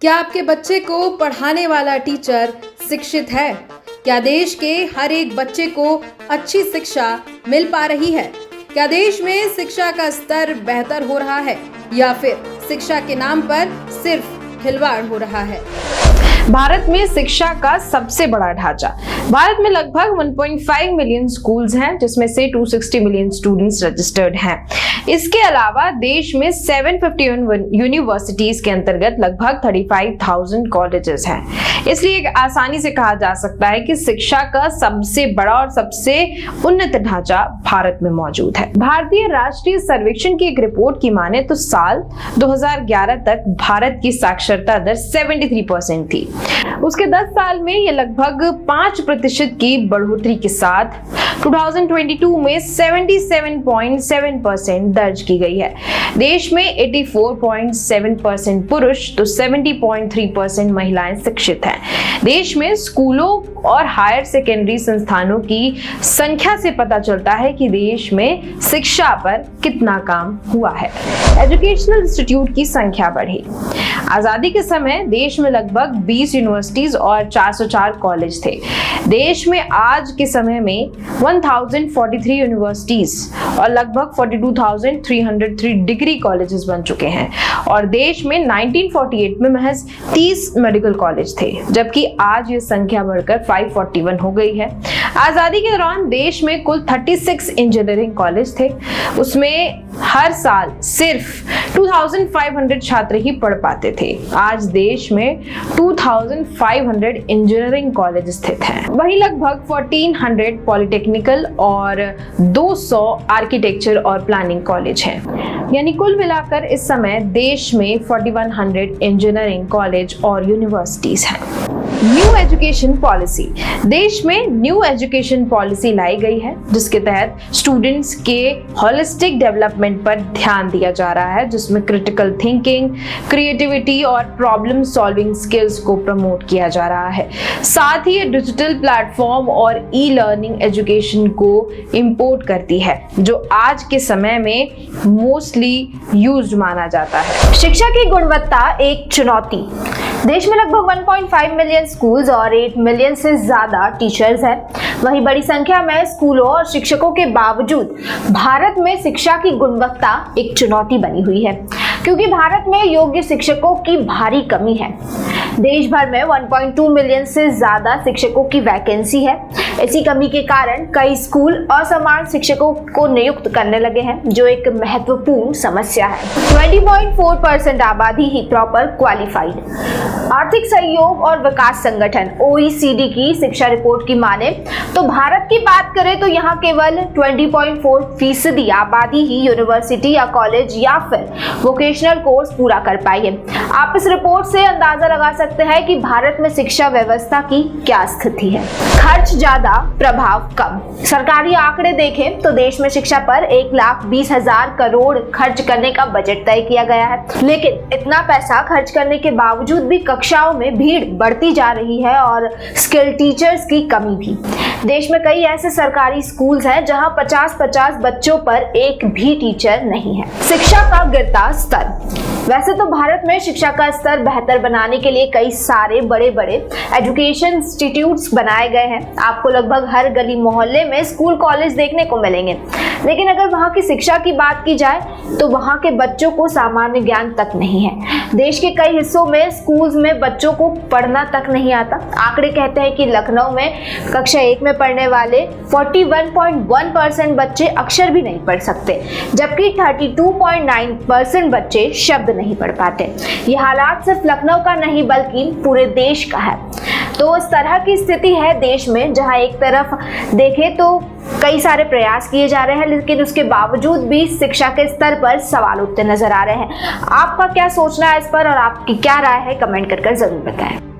क्या आपके बच्चे को पढ़ाने वाला टीचर शिक्षित है? क्या देश के हर एक बच्चे को अच्छी शिक्षा मिल पा रही है? क्या देश में शिक्षा का स्तर बेहतर हो रहा है या फिर शिक्षा के नाम पर सिर्फ खिलवाड़ हो रहा है? भारत में शिक्षा का सबसे बड़ा ढांचा। भारत में लगभग 1.5 मिलियन स्कूल्स हैं, जिसमें से 260 मिलियन स्टूडेंट्स रजिस्टर्ड हैं। इसके अलावा देश में 751 यूनिवर्सिटीज के अंतर्गत लगभग 35,000 कॉलेजेस हैं। इसलिए आसानी से कहा जा सकता है कि शिक्षा का सबसे बड़ा और सबसे उन्नत ढांचा भारत में मौजूद है। भारतीय राष्ट्रीय सर्वेक्षण की एक रिपोर्ट की माने तो साल 2011 तक भारत की साक्षरता दर 73% थी। उसके 10 साल में यह लगभग 5% की बढ़ोतरी के साथ 2022 में 77.7% दर्ज की गई है। देश में 84.7% पुरुष तो 70.3% महिलाएं शिक्षित हैं। देश में स्कूलों और हायर सेकेंडरी संस्थानों की संख्या से पता चलता है कि देश में शिक्षा पर कितना काम हुआ है। एजुकेशनल इंस्टीट्यूट की संख्या बढ़ी। आजादी के समय देश में लगभग 20 यूनिवर्सिटीज और 404 कॉलेज थे। देश में आज के समय में 1043 यूनिवर्सिटीज और लगभग 42,303 डिग्री कॉलेजेस बन चुके हैं और देश में 1948 में महज 30 मेडिकल कॉलेज थे, जबकि आज ये संख्या बढ़कर 541 हो गई है। आजादी के दौरान देश में कुल 36 इंजीनियरिंग कॉलेज थे। उसमें हर साल सिर्फ 2500 छात्र ही पढ़ पाते थे। आज देश में 2500 इंजीनियरिंग कॉलेज स्थित हैं। वहीं लगभग 1400 पॉलिटेक्निकल और 200 आर्किटेक्चर और प्लानिंग कॉलेज हैं। यानी कुल मिलाकर इस समय देश में 4100 इंजीनियरिंग कॉलेज और यूनिवर्सिटीज हैं। New education policy. देश में न्यू एजुकेशन पॉलिसी लाई गई है, जिसके तहत स्टूडेंट्स के होलिस्टिक डेवलपमेंट पर ध्यान दिया जा रहा है, जिसमें क्रिटिकल थिंकिंग, क्रिएटिविटी और प्रॉब्लम सॉल्विंग स्किल्स को प्रमोट किया जा रहा है। साथ ही ये डिजिटल प्लेटफॉर्म और ई लर्निंग एजुकेशन को इंपोर्ट करती है, जो आज के समय में मोस्टली यूज्ड माना जाता है। शिक्षा की गुणवत्ता एक चुनौती। देश में लगभग 1.5 मिलियन स्कूल्स और 8 मिलियन से ज्यादा टीचर्स हैं। वहीं बड़ी संख्या में स्कूलों और शिक्षकों के बावजूद भारत में शिक्षा की गुणवत्ता एक चुनौती बनी हुई है, क्योंकि भारत में योग्य शिक्षकों की भारी कमी है। देश भर में 1.2 मिलियन से ज्यादा शिक्षकों की वैकेंसी है। इसी कमी के कारण कई स्कूल असमान शिक्षकों को नियुक्त करने लगे हैं, जो एक महत्वपूर्ण समस्या है। 20.4% आबादी ही प्रॉपर क्वालिफाइड। आर्थिक सहयोग और विकास संगठन OECD की शिक्षा रिपोर्ट की माने तो भारत की बात करें तो यहाँ केवल 20.4% आबादी ही यूनिवर्सिटी या कॉलेज या फिर वोकेशनल कोर्स पूरा कर पाई है। आप इस रिपोर्ट से अंदाजा लगा सकते हैं कि भारत में शिक्षा व्यवस्था की क्या स्थिति है। खर्च ज्यादा, प्रभाव कम। सरकारी आंकड़े देखें तो देश में शिक्षा पर 1,20,000 करोड़ खर्च करने का बजट तय किया गया है, लेकिन इतना पैसा खर्च करने के बावजूद भी कक्षाओं में भीड़ बढ़ती जा रही है और स्किल टीचर्स की कमी भी। देश में कई ऐसे सरकारी स्कूल्स हैं जहां 50-50 बच्चों पर एक भी टीचर नहीं है। शिक्षा का गिरता स्तर। वैसे तो भारत में शिक्षा का स्तर बेहतर बनाने के लिए कई सारे बड़े बड़े एजुकेशन इंस्टीट्यूट्स बनाए गए हैं। आपको लगभग हर गली मोहल्ले में स्कूल कॉलेज देखने को मिलेंगे, लेकिन अगर वहाँ की शिक्षा की बात की जाए तो वहाँ के बच्चों को सामान्य ज्ञान तक नहीं है। देश के कई हिस्सों में स्कूल्स में बच्चों को पढ़ना तक नहीं आता। आंकड़े कहते हैं कि लखनऊ में कक्षा 1 में पढ़ने वाले 41.1% बच्चे अक्षर भी नहीं पढ़ सकते, जबकि 32.9% बच्चे शब्द नहीं पढ़ पाते। यह हालात सिर्फ लखनऊ का नहीं बल्कि पूरे देश का है। तो इस तरह की स्थिति है देश में, जहां एक तरफ देखें तो कई सारे प्रयास किए जा रहे हैं, लेकिन उसके बावजूद भी शिक्षा के स्तर पर सवाल उठते नजर आ रहे हैं। आपका क्या सोचना है इस पर और आपकी क्या राय है, कमेंट कर जरूर बताएं।